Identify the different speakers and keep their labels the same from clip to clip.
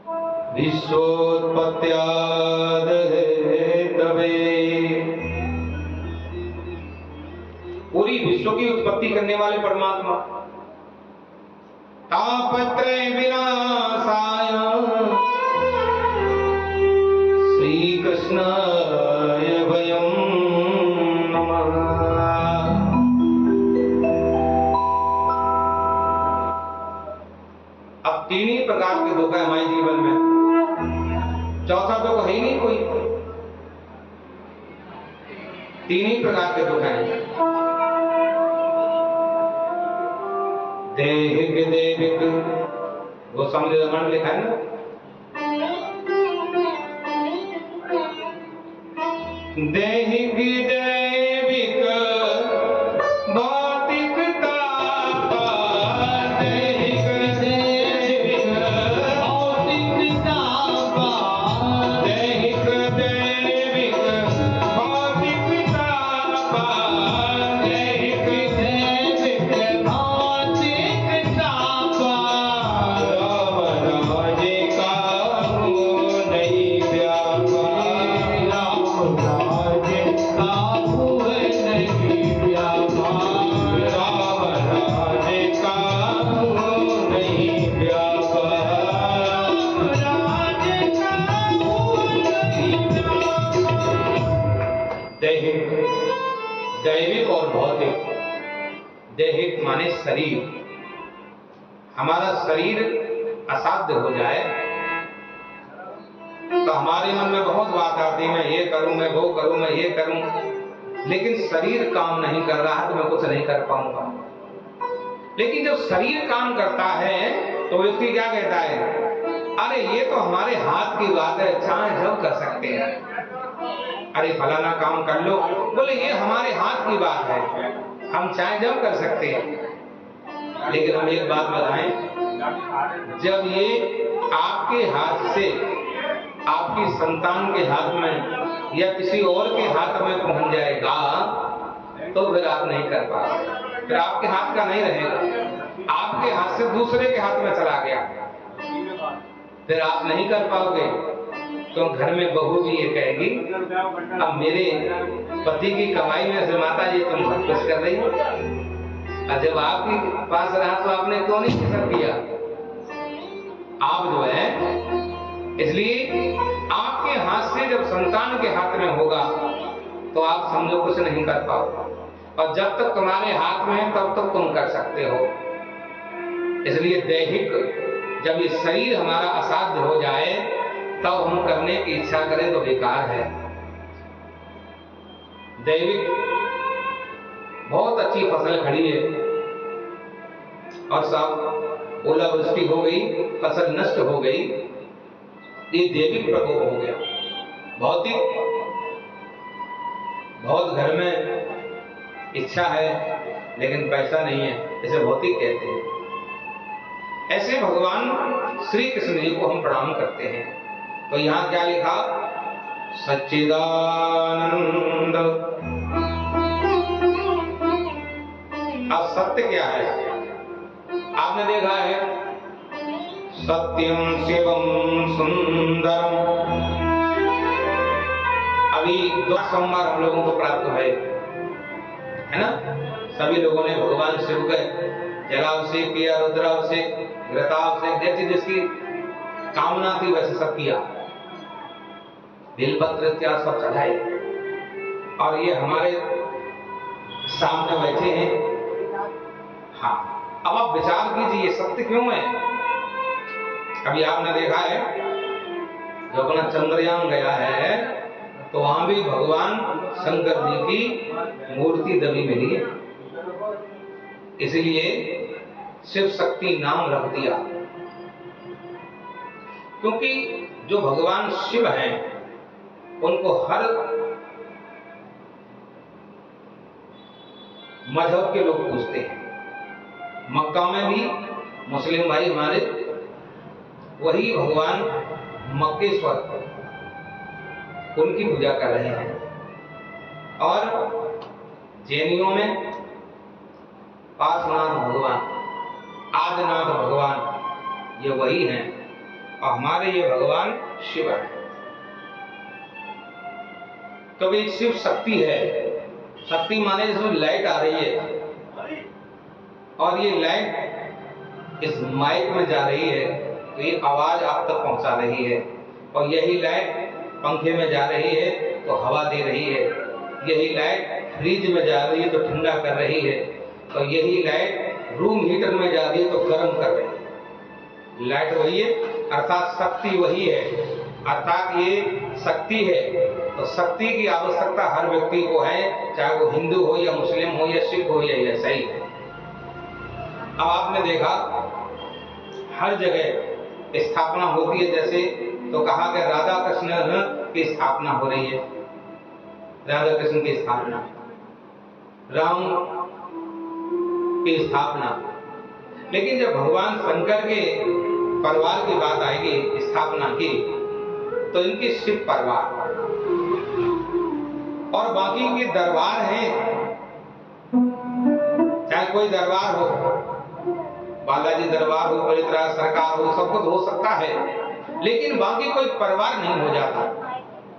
Speaker 1: विश्वोत्पत्त्यादिहेतवे। पूरी विश्व की उत्पत्ति करने वाले परमात्मा। तापत्रय विनाशाय श्री कृष्णाय वयं नमः। अब तीन ही प्रकार के दुख है हमारे जीवन में, चौथा दुख है ही नहीं कोई। तीन ही प्रकार के दुख हैं। दैहिक दैविक, वो समझ लिखा है ना। दैहिक दैविक भौतिक तापा, दैहिक दैविक भौतिक तापा, दैहिक दैविक भौतिक तापा, दैहिक दैविक भौतिक तापा। राम राज्य का हो नहीं व्यापा, राम राज्य का हो नहीं व्यापा, राम राज्य का हो नहीं व्यापा, राम राज्य का हो नहीं व्यापा। दैहिक, दैविक और भौतिक। दैहिक माने शरीर। हमारा शरीर असाध्य हो जाए तो हमारे मन में बहुत बात आती है, मैं ये करूं, मैं वो करूं, मैं ये करूं, लेकिन शरीर काम नहीं कर रहा है तो मैं कुछ नहीं कर पाऊंगा। लेकिन जब शरीर काम करता है तो व्यक्ति क्या कहता है, अरे ये तो हमारे हाथ की बात है, चाहे जब कर सकते हैं। अरे फलाना काम कर लो, बोले ये हमारे हाथ की बात है, हम चाहे जब कर सकते हैं। लेकिन हम एक बात बताएं, जब ये आपके हाथ से आपकी संतान के हाथ में या किसी और के हाथ में पहुंच जाएगा तो फिर आप नहीं कर पाओगे, फिर आपके हाथ का नहीं रहेगा, आपके हाथ से दूसरे के हाथ में चला गया, फिर आप नहीं कर पाओगे। तो घर में बहू भी ये कहेगी, अब मेरे पति की कमाई में से माता जी तुम बहुत कुछ कर रही हो, और जब आपके पास रहा तो आपने क्यों नहीं सब किया। आप जो है, इसलिए आपके हाथ से जब संतान के हाथ में होगा तो आप समझो कुछ नहीं कर पाओगे, और जब तक तुम्हारे हाथ में है तब तक तुम कर सकते हो। इसलिए दैहिक, जब ये शरीर हमारा असाध्य हो जाए तब हम करने की इच्छा करें तो बेकार है। दैविक, बहुत अच्छी फसल खड़ी है और सब ओलावृष्टि हो गई, फसल नष्ट हो गई, ये दैविक प्रकोप हो गया। भौतिक, बहुत घर में इच्छा है लेकिन पैसा नहीं है, इसे भौतिक कहते हैं। ऐसे भगवान श्री कृष्ण जी को हम प्रणाम करते हैं। तो यहां क्या लिखा, सच्चिदानंद। अब सत्य क्या है? आपने देखा है, सत्यम शिवम सुंदरम। अभी 2 सोमवार हम लोगों को प्राप्त है ना। सभी लोगों ने भगवान शिव के जलाभिषेक किया, रुद्राभिषेक, घृताभिषेक, जैसी जिसकी कामना थी वैसे सब किया, बेलपत्र इत्यादि सब चढ़ाए, और ये हमारे सामने बैठे हैं। हाँ, अब आप विचार कीजिए ये सत्य क्यों है। कभी आपने देखा है, जो अपना चंद्रयान गया है तो वहां भी भगवान शंकर जी की मूर्ति दबी मिली है, इसलिए शिव शक्ति नाम रख दिया। क्योंकि जो भगवान शिव हैं उनको हर मजहब के लोग पूजते हैं। मक्का में भी मुस्लिम भाई हमारे वही भगवान मक्केश्वर उनकी पूजा कर रहे हैं, और जैनियों में पार्श्वनाथ भगवान, आदिनाथ भगवान, ये वही हैं। और हमारे ये भगवान शिव है। तो ये शिव शक्ति है। शक्ति माने जिसमें लाइट आ रही है और ये लाइट इस माइक में जा रही है तो ये आवाज आप तक पहुंचा रही है, और यही लाइट पंखे में जा रही है तो हवा दे रही है, यही लाइट फ्रिज में जा रही है तो ठंडा कर रही है, और यही लाइट रूम हीटर में जा रही है तो गर्म कर रही है। लाइट वही है, अर्थात शक्ति वही है, अर्थात ये शक्ति है। तो शक्ति की आवश्यकता हर व्यक्ति को है, चाहे वो हिंदू हो या मुस्लिम हो या सिख हो या ईसाई हो। अब आपने देखा हर जगह स्थापना होती है, जैसे तो कहा कि राधा कृष्ण की स्थापना हो रही है, राधा कृष्ण की स्थापना, राम की स्थापना। लेकिन जब भगवान शंकर के परिवार की बात आएगी स्थापना की, तो इनकी शिव परिवार और बाकी के दरबार हैं, चाहे कोई दरबार हो, बालाजी दरबार हो, पवित्र सरकार हो, सब कुछ हो सकता है, लेकिन बाकी कोई परिवार नहीं हो जाता।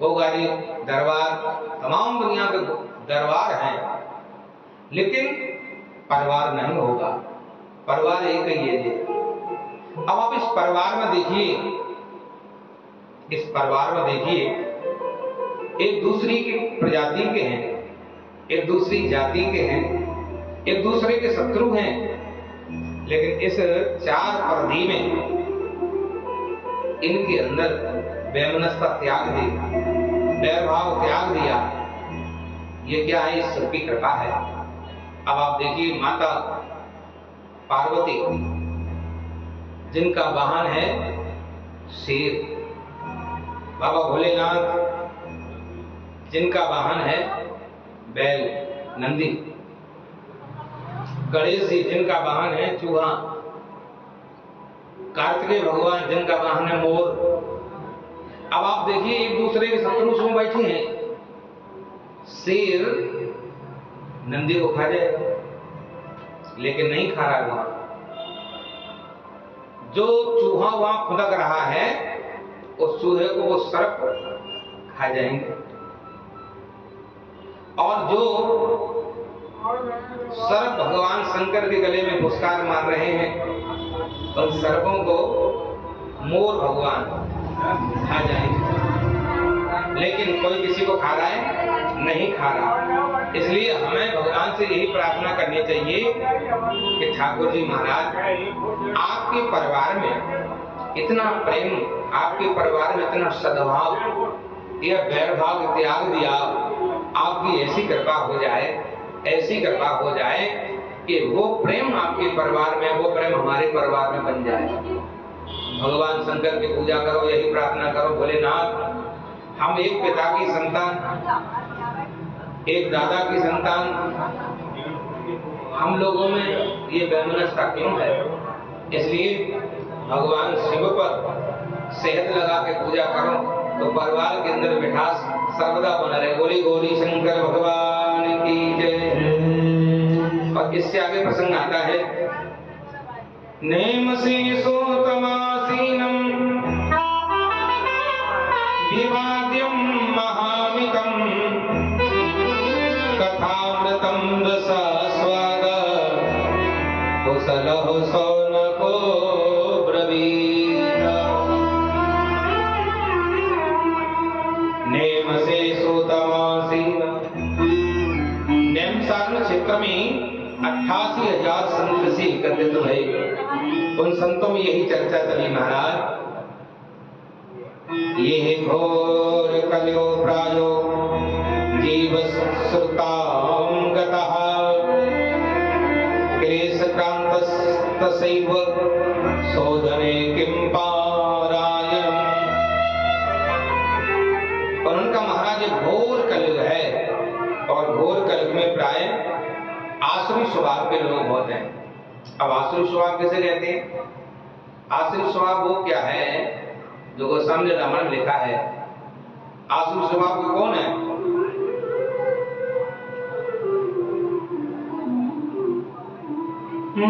Speaker 1: गोगारी दरबार, तमाम दुनिया के दरबार हैं, लेकिन परिवार नहीं होगा। परिवार एक ही है। अब आप इस परिवार में देखिए, इस परिवार में देखिए, एक दूसरी की प्रजाति के हैं, एक दूसरी जाति के हैं, एक दूसरे के शत्रु हैं, लेकिन इस चार परिधि में इनके अंदर वैमनस्यता त्याग दी, वैरभाव त्याग दिया। ये क्या है? इस सब की कृपा है। अब आप देखिए माता पार्वती, जिनका वाहन है शेर, बाबा भोलेनाथ जिनका वाहन है बैल नंदी, गणेश जी जिनका वाहन है चूहा, कार्तिकेय भगवान जिनका वाहन है मोर। अब आप देखिए एक दूसरे के शत्रु उसमें बैठे हैं। शेर नंदी को खा जाए, लेकिन नहीं खा रहा वहां। जो चूहा वहां खुदक रहा है, उस चूहे को वो सर्प खा जाएंगे, और जो सर्प भगवान शंकर के गले में फुसकार मार रहे हैं, उन सर्पों को मोर भगवान खा जाएंगे। लेकिन कोई किसी को खा रहा है? नहीं खा रहा। इसलिए हमें भगवान से यही प्रार्थना करनी चाहिए कि ठाकुर जी महाराज, आपके परिवार में इतना प्रेम, आपके परिवार में इतना सद्भाव, यह वैरभाव त्याग दिया, आपकी ऐसी कृपा हो जाए, ऐसी कृपा हो जाए कि वो प्रेम आपके परिवार में, वो प्रेम हमारे परिवार में बन जाए। भगवान शंकर की पूजा करो, यही प्रार्थना करो, भोलेनाथ हम एक पिता की संतान, एक दादा की संतान, हम लोगों में ये वैमनस्यता क्यों है? इसलिए भगवान शिव पर सेहत लगा के पूजा करो, तो परिवार के अंदर मिठास सर्वदा बना रहे। बोली गौरी शंकर भगवान की जय। और इससे आगे प्रसंग आता है, नेम से सोतमासीनम विवाद्यम महामितम कथामृतम रसास्वाद कुशलः सौनको ब्रवीत। नेम से सोतमासीन, नेमसारण क्षेत्र में 88,000 संत से एकत्रित हुए। उन संतों में यही चर्चा चली महाराज, ये घोर कलियो प्रायो जीव श्रुतां गतः क्लेश क्रांतस्तसैव शोधने किं पारायणम्। और उनका महाराज घोर कलयुग है, और घोर कलयुग में प्राय आसुरी स्वभाव के लोग होते हैं। अब आसुरी स्वभाव कैसे कहते हैं? आसुरी स्वभाव वो क्या है जो गोस्वामी रामायण में लिखा है। आसुरी स्वभाव को कौन है?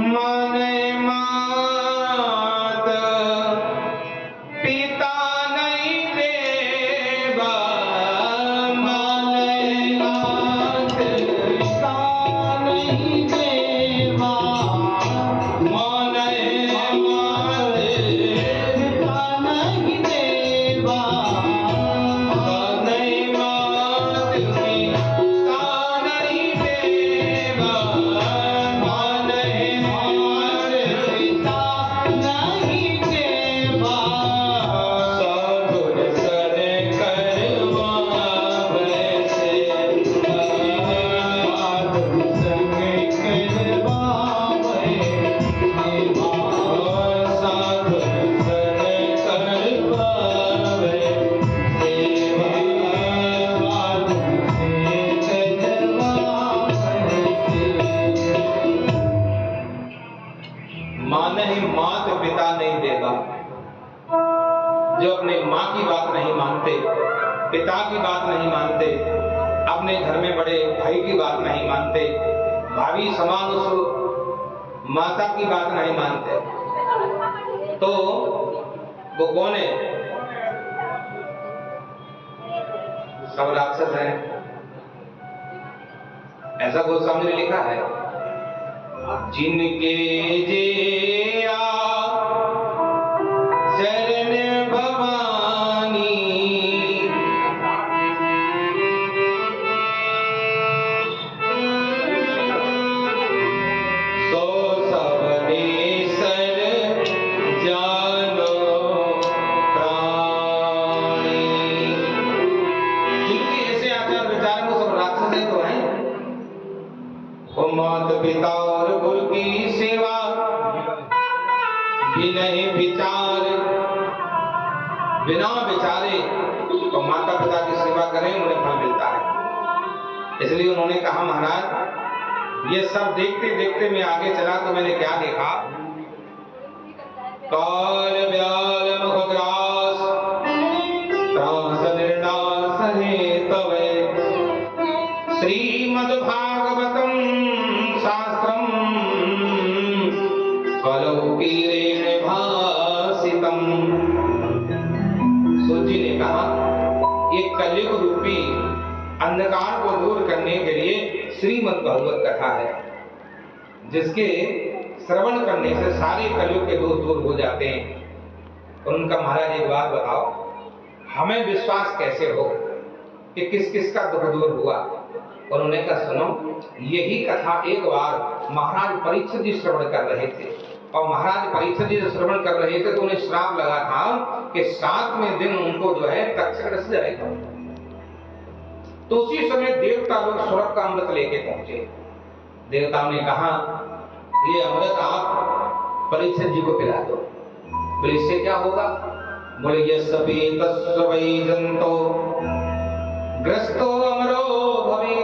Speaker 1: माने मात माता पिता नहीं देगा। जो अपने माँ की बात नहीं मानते, पिता की बात नहीं मानते, अपने घर में बड़े भाई की बात नहीं मानते, भाभी समान उस माता की बात नहीं मानते, तो वो कौन है? सब राक्षस हैं। ऐसा गोस्वामी ने लिखा है, जिनके जेया चरण भवानी, तो सब नेसर जानो प्राणी। जिनके ऐसे आचार विचार को सब राक्षस तो हैं। वो माता पिता और गुरु की सेवा बिनहि विचार, बिना विचारे तो माता पिता की सेवा करें, उन्हें फल मिलता है। इसलिए उन्होंने कहा, महाराज ये सब देखते देखते मैं आगे चला तो मैंने क्या देखा? काल व्याल मुख ग्रास त्रास निर्नास है तवे, श्रीमद् भागवतम शास्त्रम कलौकीरेण भासितम। सूजी ने कहा, ये कलयुग रूपी अंधकार को दूर करने के लिए श्रीमद् भागवत कथा है, जिसके श्रवण करने से सारे कलयुग के दोष दूर हो जाते हैं। और उनका, महाराज एक बात बताओ, हमें विश्वास कैसे हो कि किस किस का दुख दूर हुआ? और उन्होंने कहा, सुनो, यही कथा एक बार महाराज परीक्षित जी श्रवण कर रहे थे, और महाराज परीक्षित जी श्रवण कर रहे थे तो उन्हें श्राप लगा था कि 7वें दिन उनको जो है तक्षक डस जाएगा। तो उसी समय देवता लोग स्वर्ग का अमृत लेके पहुंचे। देवताओं ने कहा, ये अमृत आप परीक्षित जी को पिला दो। बोले, इससे क्या होगा? बोले, ये सभी तस्वै जंतो ग्रस्तो अमरो भवे।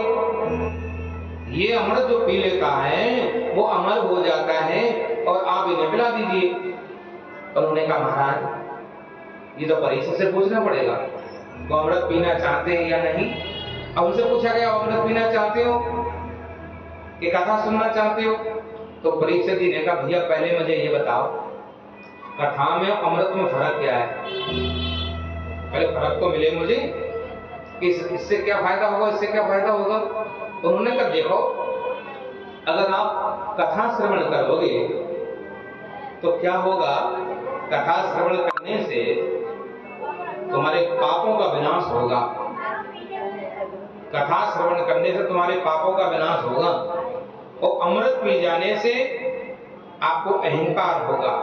Speaker 1: ये अमृत जो पी लेता है वो अमर हो जाता है, और आप इन्हें पिला दीजिए। और उन्होंने कहा, महाराज ये तो परीक्षित से पूछना पड़ेगा, वो अमृत पीना चाहते हैं या नहीं। अब उनसे पूछा गया, अमृत पीना चाहते हो कि कथा सुनना चाहते हो? तो परीक्षित जी ने कहा, भैया पहले मुझे ये बताओ, कथा में अमृत में फर्क क्या है? पहले फर्क तो मिले मुझे, इससे क्या फायदा होगा, इससे क्या फायदा होगा। उन्होंने कहा, देखो, अगर आप कथा श्रवण करोगे तो क्या होगा? कथा श्रवण करने से तुम्हारे पापों का विनाश होगा। कथा श्रवण करने से तुम्हारे पापों का विनाश होगा, और अमृत पी जाने से आपको अहंकार होगा,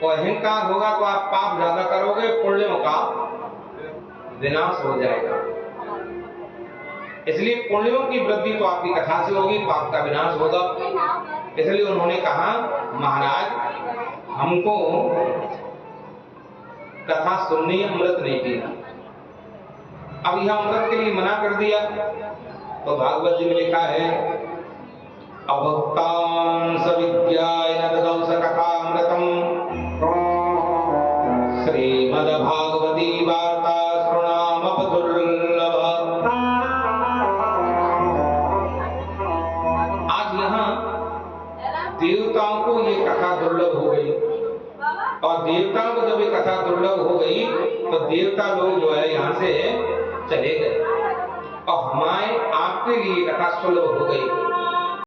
Speaker 1: और अहंकार होगा तो आप पाप ज्यादा करोगे, पुण्यों का विनाश हो जाएगा। इसलिए पुण्यों की वृद्धि तो आपकी कथा से होगी, पाप का विनाश होगा। इसलिए उन्होंने कहा, महाराज हमको कथा सुननी, अमृत नहीं पीना। अब यह अमृत के लिए मना कर दिया। तो भागवत जी में लिखा है, अभक्तान सविज्ञाय न ददौ स कथामृतम, श्रीमद् भागवती वार्ता श्रृणामप दुर्लभ। आज यहाँ देवताओं को ये कथा दुर्लभ हो गई, और देवताओं को जब ये कथा दुर्लभ हो गई तो देवता लोग जो है यहाँ से चले गए, और हमारे आपके लिए कथा सुलभ हो गई।